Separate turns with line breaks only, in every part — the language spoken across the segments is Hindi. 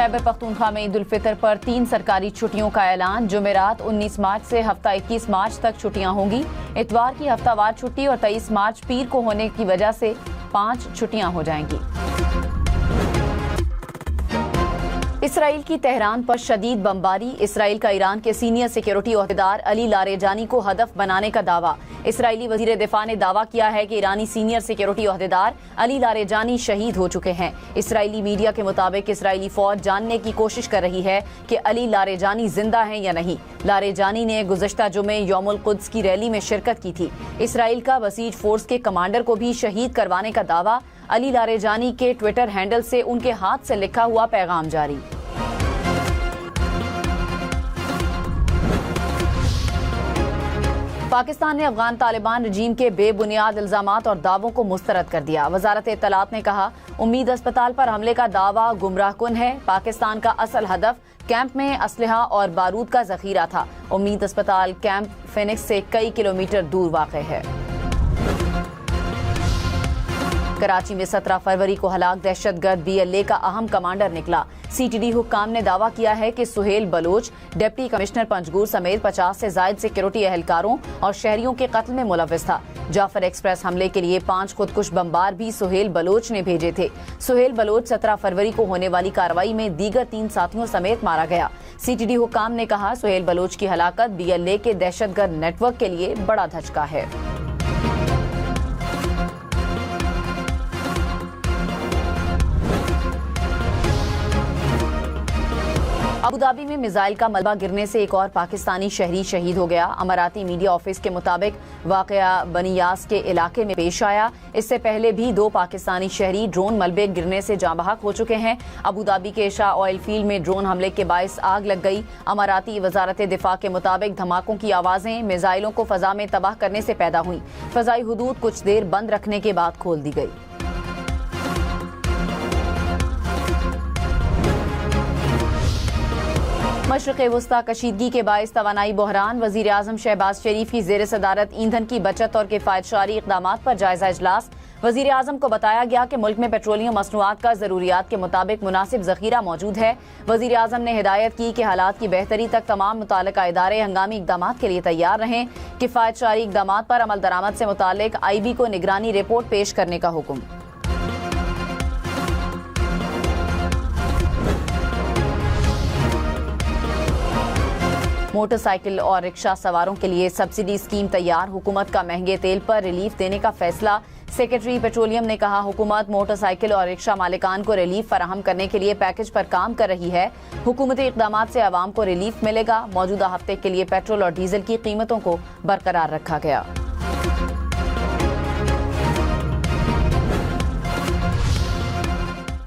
खैबर पख्तूनख्वा में ईद उल फितर पर 3 सरकारी छुट्टियों का ऐलान। जुमेरात 19 मार्च से हफ्ता 21 मार्च तक छुट्टियां होंगी। इतवार की हफ्तावार छुट्टी और 23 मार्च पीर को होने की वजह से 5 छुट्टियां हो जाएंगी। इसराइल की तेहरान पर शदीद बमबारी। इसराइल का ईरान के सीनियर सिक्योरिटी ओहदेदार अली लारेजानी को हदफ बनाने का दावा। इसराइली वजीर दिफा ने दावा किया है कि ईरानी सीनियर सिक्योरिटी ओहदेदार अली लारेजानी शहीद हो चुके हैं। इसराइली मीडिया के मुताबिक इसराइली फौज जानने की कोशिश कर रही है कि अली लारेजानी जिंदा हैं या नहीं। लारेजानी ने गुज़श्ता जुमे यौमुल कुद्स की रैली में शिरकत की थी। इसराइल का बसीज फोर्स के कमांडर को भी शहीद करवाने का दावा। अली लारेजानी के ट्विटर हैंडल से उनके हाथ से लिखा हुआ पैगाम जारी। पाकिस्तान ने अफगान तालिबान रजीम के बेबुनियाद इल्जामात और दावों को मुस्तरद कर दिया। वजारत इत्तलात ने कहा, उम्मीद अस्पताल पर हमले का दावा गुमराहकुन है। पाकिस्तान का असल हदफ कैंप में असलहा और बारूद का जखीरा था। उम्मीद अस्पताल कैंप फिनिक्स से कई किलोमीटर दूर वाक़ है। कराची में 17 फरवरी को हलाक दहशतगर्द BLA का अहम कमांडर निकला। CTD हुक्काम ने दावा किया है कि सुहेल बलोच डिप्टी कमिश्नर पंजगूर समेत 50 से ज्यादा सिक्योरिटी एहलकारों और शहरियों के कत्ल में मुलव्विस था। जाफर एक्सप्रेस हमले के लिए 5 खुदकुश बमबार भी सुहेल बलोच ने भेजे थे। सुहेल बलोच 17 फरवरी को होने वाली कार्रवाई में दीगर 3 साथियों समेत मारा गया। CTD हुक्काम ने कहा, सुहेल बलोच की हलाकत BLA के दहशतगर्द नेटवर्क के लिए बड़ा धचका है। अबुधाबी में मिसाइल का मलबा गिरने से एक और पाकिस्तानी शहरी शहीद हो गया। अमाराती मीडिया ऑफिस के मुताबिक वाकया बनियास के इलाके में पेश आया। इससे पहले भी 2 पाकिस्तानी शहरी ड्रोन मलबे गिरने से जाँ बहक हो चुके हैं। अबुधाबी के शाह ऑयल फील्ड में ड्रोन हमले के बायस आग लग गई। अमाराती वजारत दिफा के मुताबिक धमाकों की आवाजें मिसाइलों को फजा में तबाह करने से पैदा हुई। फजाई हुदूद कुछ देर बंद रखने के बाद खोल दी गई। मशरिक़ वुस्ता कशीदगी के बायस तवानाई बहरान। वज़ीर आज़म शहबाज शरीफ की ज़ेर सदारत ईंधन की बचत और किफ़ायतशारी इक़दामात पर जायजा इजलास। वज़ीर आज़म को बताया गया कि मुल्क में पेट्रोलियम मसनूआत का ज़रूरियात के मुताबिक मुनासिब ज़ख़ीरा मौजूद है। वज़ीर आज़म ने हिदायत की कि हालात की बेहतरी तक तमाम मुताल्लिक़ा इदारे हंगामी इक़दामात के लिए तैयार रहें। किफ़ायतशारी इक़दामात पर अमल दरामद से मुताल्लिक़ IB को निगरानी रिपोर्ट पेश करने का हुक्म। मोटरसाइकिल और रिक्शा सवारों के लिए सब्सिडी स्कीम तैयार। हुकूमत का महंगे तेल पर रिलीफ देने का फैसला। सेक्रेटरी पेट्रोलियम ने कहा, हुकूमत मोटरसाइकिल और रिक्शा मालिकान को रिलीफ फराहम करने के लिए पैकेज पर काम कर रही है। हुकूमती इक़दामात से आवाम को रिलीफ मिलेगा। मौजूदा हफ्ते के लिए पेट्रोल और डीजल की कीमतों को बरकरार रखा गया।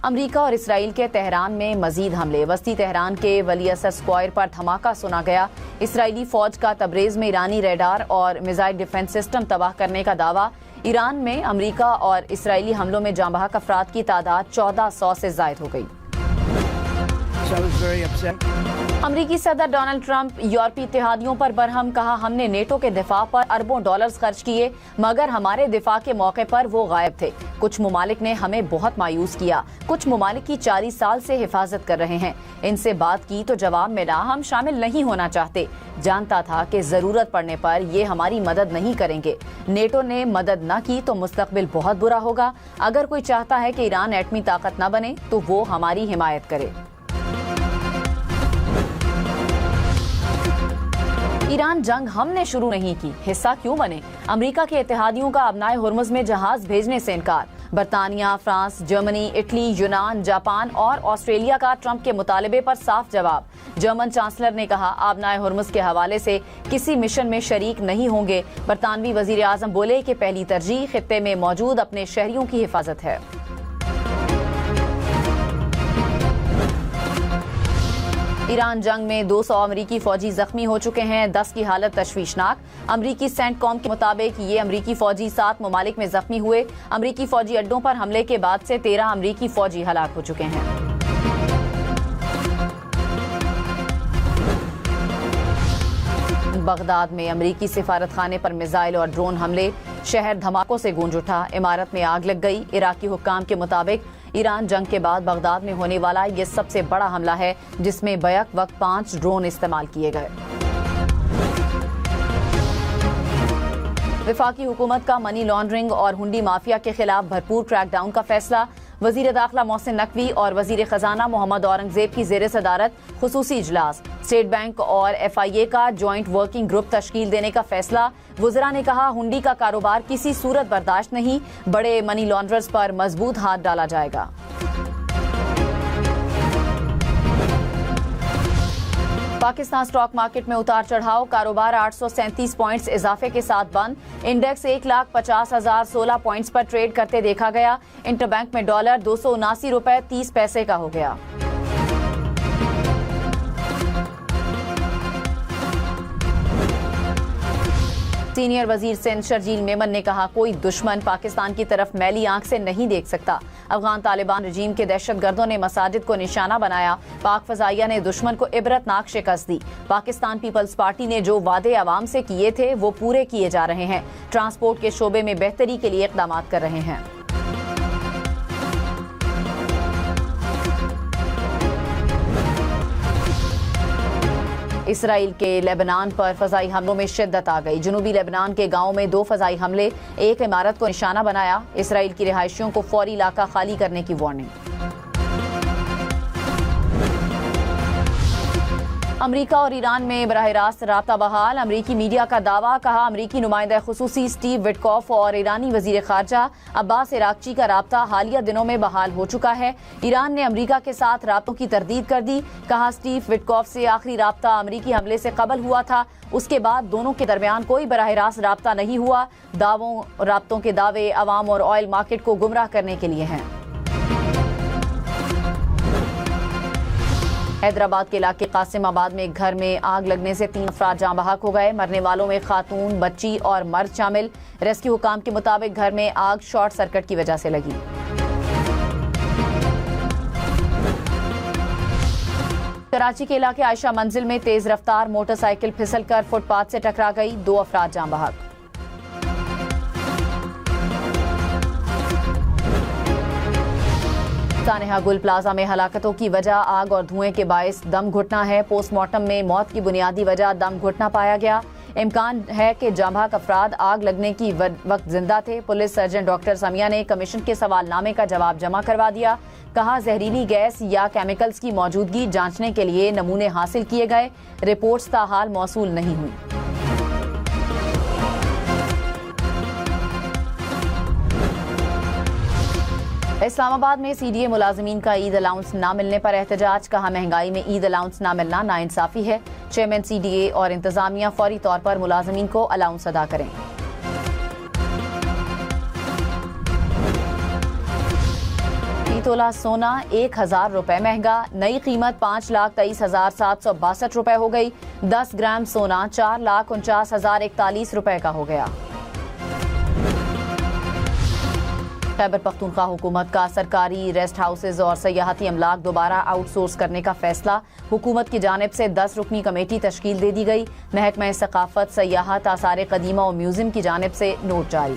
अमरीका और इसराइल के तेहरान में मजीद हमले। वस्ती तेहरान के वली असद स्क्वायर पर धमाका सुना गया। इसराइली फौज का तबरेज में ईरानी रेडार और मिसाइल डिफेंस सिस्टम तबाह करने का दावा। ईरान में अमरीका और इसराइली हमलों में जाँ बहक अफराद की तादाद 1400 से जायद हो गई। अमरीकी सदर डोनाल्ड ट्रंप यूरोपीय इत्तेहादियों पर बरहम। कहा, हमने नेटो के दिफा पर अरबों डॉलर्स खर्च किए मगर हमारे दिफा के मौके पर वो गायब थे। कुछ मुमालिक ने हमें बहुत मायूस किया। कुछ मुमालिक की 40 साल से हिफाजत कर रहे हैं। इनसे बात की तो जवाब मिला, हम शामिल नहीं होना चाहते। जानता था कि जरूरत पड़ने पर ये हमारी मदद नहीं करेंगे। नेटो ने मदद न की तो मुस्तकबिल बहुत बुरा होगा। अगर कोई चाहता है कि ईरान एटमी ताकत न बने तो वो हमारी हिमायत करे। ईरान जंग हमने शुरू नहीं की, हिस्सा क्यों बने? अमेरिका के इत्तेहादियों का अबनाए हुर्मुज़ में जहाज भेजने से इनकार। बरतानिया, फ्रांस, जर्मनी, इटली, यूनान, जापान और ऑस्ट्रेलिया का ट्रंप के मुतालबे पर साफ जवाब। जर्मन चांसलर ने कहा, अबनाए हुर्मुज़ के हवाले से किसी मिशन में शरीक नहीं होंगे। बरतानवी वजीर आज़म बोले कि पहली तरजीह खित्ते में मौजूद अपने शहरियों की हिफाजत है। ईरान जंग में 200 अमरीकी फौजी जख्मी हो चुके हैं। 10 की हालत तशवीशनाक। अमरीकी सेंटकॉम के मुताबिक ये अमरीकी फौजी 7 ममालिक में जख्मी हुए। अमरीकी फौजी अड्डों पर हमले के बाद से 13 अमरीकी फौजी हलाक हो चुके हैं। बगदाद में अमरीकी सिफारत खाने पर मिसाइल और ड्रोन हमले। शहर धमाकों से गूंज उठा। इमारत में आग लग गई। इराकी हुक्काम के मुताबिक ईरान जंग के बाद बगदाद में होने वाला ये सबसे बड़ा हमला है जिसमें बैक वक्त 5 ड्रोन इस्तेमाल किए गए। वफाकी हुकूमत का मनी लॉन्ड्रिंग और हुंडी माफिया के खिलाफ भरपूर क्रैकडाउन का फैसला। वजीर दाखिला मोहसिन नकवी और वजीर खजाना मोहम्मद औरंगजेब की जेर सदारत खुसूसी इजलास। स्टेट बैंक और FIA का जॉइंट वर्किंग ग्रुप तश्कील देने का फैसला। वुज़रा ने कहा, हुंडी का कारोबार किसी सूरत बर्दाश्त नहीं, बड़े मनी लॉन्ड्रर्स पर मजबूत हाथ डाला जाएगा। पाकिस्तान स्टॉक मार्केट में उतार चढ़ाव, कारोबार 837 पॉइंट्स इजाफे के साथ बंद। इंडेक्स 1,50,016 पॉइंट्स पर ट्रेड करते देखा गया। इंटरबैंक में डॉलर 279 रुपए 30 पैसे का हो गया। सीनियर वजीर सिंध शर्जील मेमन ने कहा, कोई दुश्मन पाकिस्तान की तरफ मैली आंख से नहीं देख सकता। अफगान तालिबान रजीम के दहशतगर्दों ने मसाजिद को निशाना बनाया। पाक फजाइया ने दुश्मन को इबरतनाक शिकस्त दी। पाकिस्तान पीपल्स पार्टी ने जो वादे आवाम से किए थे वो पूरे किए जा रहे हैं। ट्रांसपोर्ट के शोबे में बेहतरी के लिए इक़दाम कर रहे हैं। इसराइल के लेबनान पर फजाई हमलों में शिद्दत आ गई। जनूबी लेबनान के गांव में 2 फजाई हमले, एक इमारत को निशाना बनाया। इसराइल की रिहायशियों को फौरी इलाका खाली करने की वार्निंग। अमरीका और ईरान में बराह रास्त राब्ता बहाल। अमरीकी मीडिया का दावा, कहा अमरीकी नुमाइंदा खुसूसी स्टीव विटकॉफ और ईरानी वजीर खारजा अब्बास इराक्ची का राब्ता हालिया दिनों में बहाल हो चुका है। ईरान ने अमरीका के साथ राब्तों की तरदीद कर दी। कहा, स्टीव विटकॉफ से आखिरी राब्ता अमरीकी हमले से कबल हुआ था। उसके बाद दोनों के दरमियान कोई बराह रास्त राब्ता नहीं हुआ। राब्तों के दावे अवाम और ऑयल मार्केट को गुमराह करने के लिए हैं। हैदराबाद के इलाके कासिमाबाद में एक घर में आग लगने से 3 अफराद जाँ बहक हो गए। मरने वालों में खातून, बच्ची और मर्द शामिल। रेस्क्यू हुकाम के मुताबिक घर में आग शॉर्ट सर्किट की वजह से लगी। कराची के इलाके आयशा मंजिल में तेज रफ्तार मोटरसाइकिल फिसलकर फुटपाथ से टकरा गई। 2 अफराद जाँ बहक। सानेहा गुल प्लाजा में हलाकतों की वजह आग और धुएं के बायस दम घुटना है। पोस्टमार्टम में मौत की बुनियादी वजह दम घुटना पाया गया। इम्कान है कि जांबाक अफराद आग लगने की वक्त जिंदा थे। पुलिस सर्जन डॉक्टर समिया ने कमीशन के सवालनामे का जवाब जमा करवा दिया। कहा, जहरीली गैस या केमिकल्स की मौजूदगी जांचने के लिए नमूने हासिल किए गए। रिपोर्ट्स ताहाल मौसूल नहीं हुई। इस्लामाबाद में CDA मुलाजमीन का ईद अलाउंस न मिलने पर एहतजाज। कहा, महंगाई में ईद अलाउंस न मिलना नाइंसाफी है। चेयरमैन CDA और इंतजामिया फौरी तौर पर मुलाजमीन को अलाउंस अदा करें। तोला सोना 1,000 रुपए महंगा। नई कीमत 5,23,762 रुपए हो गई। 10 ग्राम सोना 4,49,041 रुपए का हो गया। खैबर पख्तूनख्वा हुकूमत का सरकारी रेस्ट हाउसेज और सयाहती अमलाक दोबारा आउटसोर्स करने का फैसला। हुकूमत की जानिब से 10 रुकनी कमेटी तश्कील दे दी गई। महकमा सकाफत, सयाहत, आसार कदीमा और म्यूजियम की जानिब से नोट जारी।